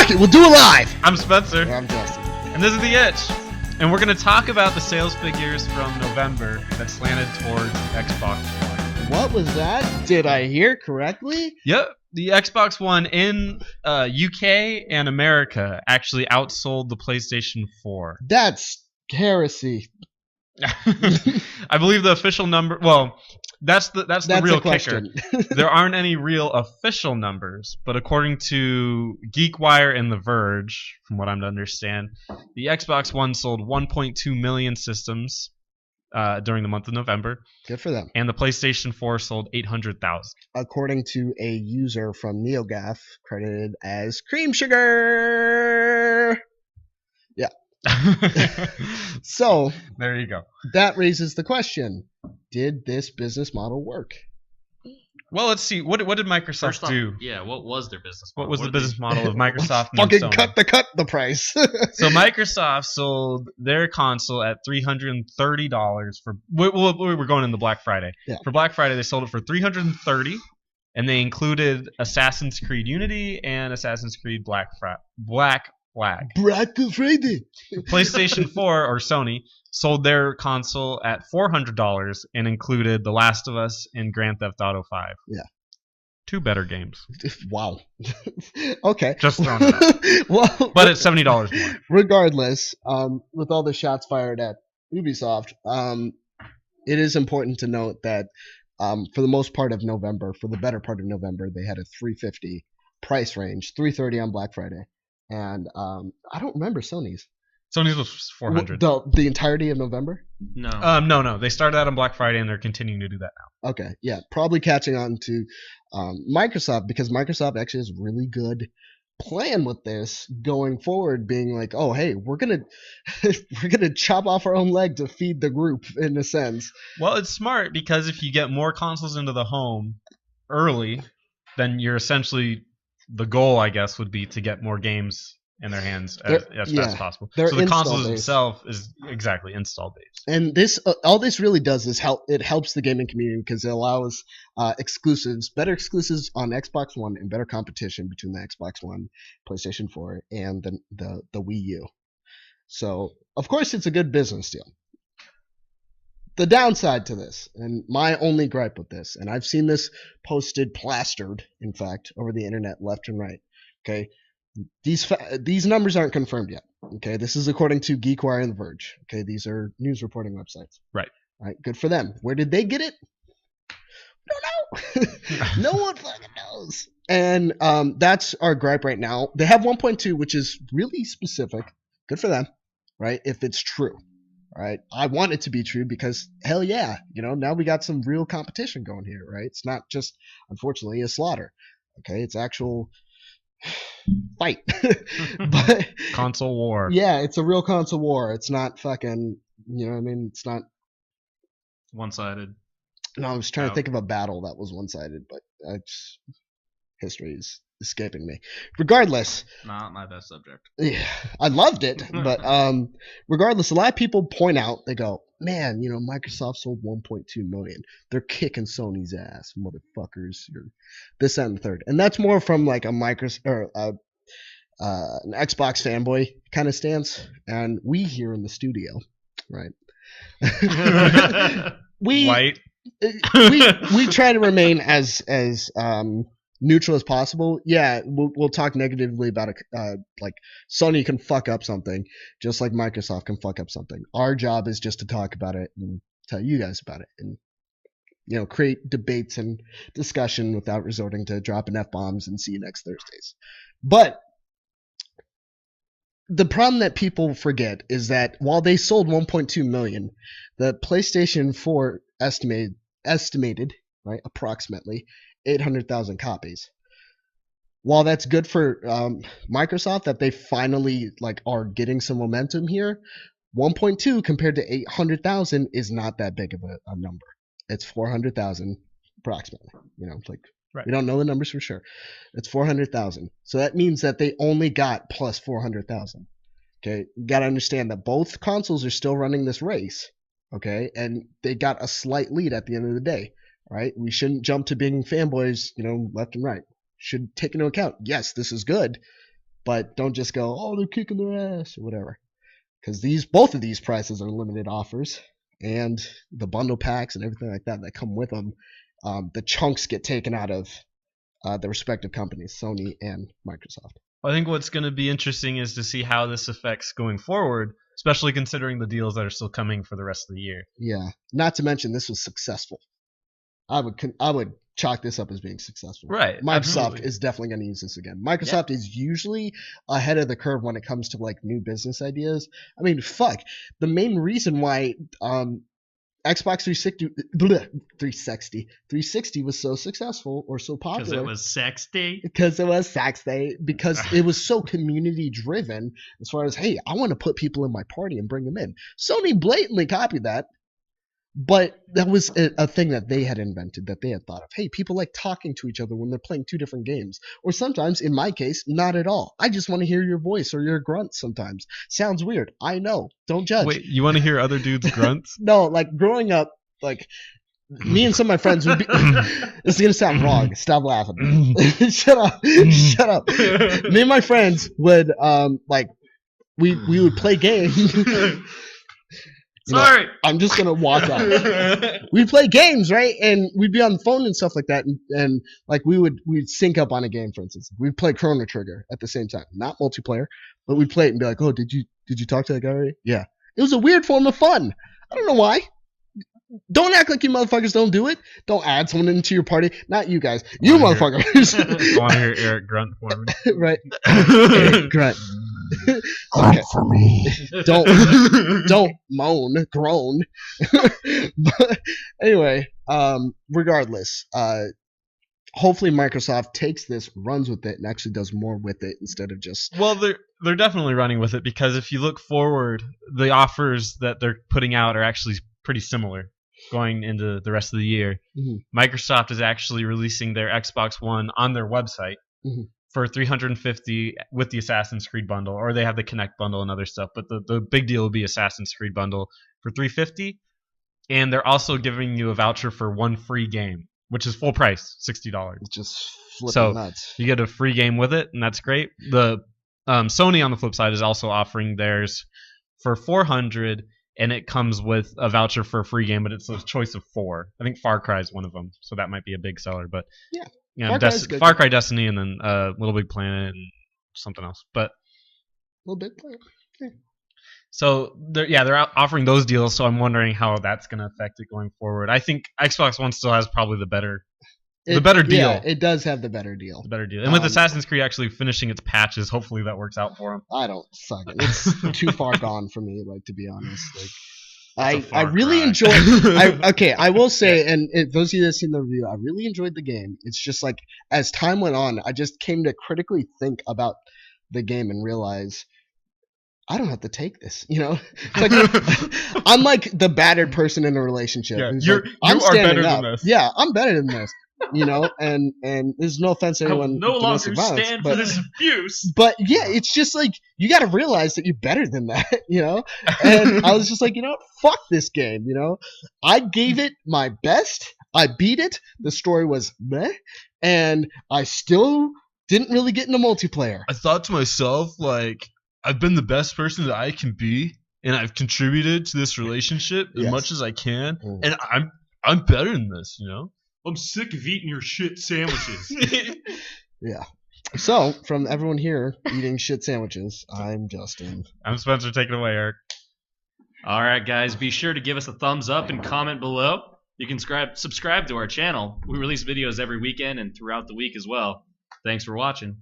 Fuck it, we'll do it live. I'm Spencer. I'm Justin. And this is The Itch. And we're going to talk about the sales figures from November that slanted towards Xbox One. What was that? Did I hear correctly? Yep. The Xbox One in UK and America actually outsold the PlayStation 4. That's heresy. I believe the official number... Well, that's the real kicker. There aren't any real official numbers, but according to GeekWire and The Verge, from what I'm to understand, the Xbox One sold 1.2 million systems during the month of November. Good for them. And the PlayStation 4 sold 800,000. According to a user from NeoGAF, credited as Cream Sugar. Yeah. So there you go. That raises the question: did this business model work? Well, let's see. What did Microsoft do? Yeah, what was their business model? What was the business model of Microsoft and fucking Sony? cut the price. So Microsoft sold their console at $330 for. We're going into Black Friday. Yeah. For Black Friday, they sold it for $330, and they included Assassin's Creed Unity and Assassin's Creed Black Flag. Black Friday. PlayStation 4 or Sony sold their console at $400 and included The Last of Us and Grand Theft Auto 5. Yeah. Two better games. Wow. Okay. Just throwing it out. Well, but it's $70 more. Regardless, with all the shots fired at Ubisoft, it is important to note that for the most part of November, for the better part of November, they had a $350 price range, $330 on Black Friday. And I don't remember Sony's. Sony's was $400. The entirety of November? No. No. They started out on Black Friday and they're continuing to do that now. Okay, yeah, probably catching on to Microsoft, because Microsoft actually has a really good plan with this going forward, being like, oh, hey, we're gonna chop off our own leg to feed the group, in a sense. Well, it's smart because if you get more consoles into the home early, then you're essentially... The goal, I guess, would be to get more games in their hands as fast as possible. So the consoles themselves is exactly install base. And this, all this really does is help. It helps the gaming community because it allows exclusives, better exclusives on Xbox One, and better competition between the Xbox One, PlayStation 4, and the Wii U. So, of course, it's a good business deal. The downside to this, and my only gripe with this, and I've seen this plastered, in fact, over the internet left and right. Okay, these numbers aren't confirmed yet. Okay, this is according to GeekWire and The Verge. Okay, these are news reporting websites. Right. All right, good for them. Where did they get it? I don't know. No one fucking knows. And that's our gripe right now. They have 1.2, which is really specific. Good for them, right? If it's true. Right, I want it to be true because hell yeah, now we got some real competition going here, right? It's not just, unfortunately, a slaughter. Okay, it's actual fight. But console war. Yeah, it's a real console war. It's not fucking, you know what I mean? It's not one-sided. No, I was trying to think of a battle that was one-sided, but history is escaping me. Regardless, not my best subject. Yeah, I loved it, but regardless, a lot of people point out, they go, man, Microsoft sold 1.2 million. They're kicking Sony's ass, motherfuckers. You're this, that, and the third. And that's more from like a Microsoft or an Xbox fanboy kind of stance. And we here in the studio, right? White. we try to remain as neutral as possible. Yeah, we'll talk negatively about it. Like Sony can fuck up something, just like Microsoft can fuck up something. Our job is just to talk about it and tell you guys about it, and create debates and discussion without resorting to dropping F-bombs and see you next Thursdays. But the problem that people forget is that while they sold 1.2 million, the PlayStation 4 estimated, right, approximately 800,000 copies. While that's good for Microsoft that they finally are getting some momentum here, 1.2 compared to 800,000 is not that big of a number. It's 400,000 approximately. Right. We don't know the numbers for sure. It's 400,000. So that means that they only got plus 400,000. Okay, you got to understand that both consoles are still running this race. Okay, and they got a slight lead at the end of the day. Right? We shouldn't jump to being fanboys, left and right. Should take into account, yes, this is good, But don't just go, oh, they're kicking their ass or whatever. Because both of these prices are limited offers, and the bundle packs and everything like that come with them, the chunks get taken out of the respective companies, Sony and Microsoft. I think what's going to be interesting is to see how this affects going forward, especially considering the deals that are still coming for the rest of the year. Yeah, not to mention this was successful. I would chalk this up as being successful. Right. Microsoft absolutely. is definitely going to use this again. Microsoft is usually ahead of the curve when it comes to like new business ideas. I mean, fuck. The main reason why Xbox 360 was so successful or so popular because it was sexy. Because it was so community driven as far as, hey, I want to put people in my party and bring them in. Sony blatantly copied that. But that was a thing that they had invented, that they had thought of. Hey, people like talking to each other when they're playing two different games. Or sometimes, in my case, not at all. I just want to hear your voice or your grunts sometimes. Sounds weird. I know. Don't judge. Wait, you want to hear other dudes' grunts? No, like growing up, like me and some of my friends would be. This is going to sound wrong. Stop laughing. Shut up. Shut up. Me and my friends would, we would play games. Sorry. I'm just going to walk out. We'd play games, right? And we'd be on the phone and stuff like that. And like we'd sync up on a game, for instance. We'd play Chrono Trigger at the same time. Not multiplayer, but we'd play it and be like, oh, did you talk to that guy already? Yeah. It was a weird form of fun. I don't know why. Don't act like you motherfuckers don't do it. Don't add someone into your party. Not you guys. You motherfuckers. I want to hear Eric grunt for me. Right. Eric grunt. Okay. For me. Don't moan, groan. But anyway, regardless, hopefully Microsoft takes this, runs with it, and actually does more with it instead of just. Well, they're definitely running with it, because if you look forward, the offers that they're putting out are actually pretty similar going into the rest of the year. Mm-hmm. Microsoft is actually releasing their Xbox One on their website. Mm-hmm. For $350 with the Assassin's Creed bundle, or they have the Kinect bundle and other stuff. But the big deal will be Assassin's Creed bundle for $350, and they're also giving you a voucher for one free game, which is full price, $60. It's just flipping nuts. You get a free game with it, and that's great. The Sony on the flip side is also offering theirs for $400, and it comes with a voucher for a free game, but it's a choice of 4. I think Far Cry is one of them, so that might be a big seller. But yeah. Far Cry, Destiny, and then Little Big Planet and something else. But Little Big Planet. Okay. So they're offering those deals. So I'm wondering how that's going to affect it going forward. I think Xbox One still has probably the better deal. Yeah, it does have the better deal. And with Assassin's Creed actually finishing its patches, hopefully that works out for them. I don't suck it. It's too far gone for me, like, to be honest. Like. I really enjoyed. I will say, and those of you that have seen the review, I really enjoyed the game. It's just like as time went on, I just came to critically think about the game and realize I don't have to take this. You know, it's like I'm like the battered person in a relationship. Yeah, you are better than this. Yeah, I'm better than this. You know, and there's no offense to anyone. No longer stand for this abuse. But yeah, it's just like you got to realize that you're better than that, you know. And I was just like, you know, fuck this game, you know. I gave it my best. I beat it. The story was meh, and I still didn't really get into multiplayer. I thought to myself, like, I've been the best person that I can be, and I've contributed to this relationship as much as I can, and I'm better than this, you know. I'm sick of eating your shit sandwiches. Yeah. So, from everyone here eating shit sandwiches, I'm Justin. I'm Spencer. Take it away, Eric. All right, guys. Be sure to give us a thumbs up and comment below. You can subscribe to our channel. We release videos every weekend and throughout the week as well. Thanks for watching.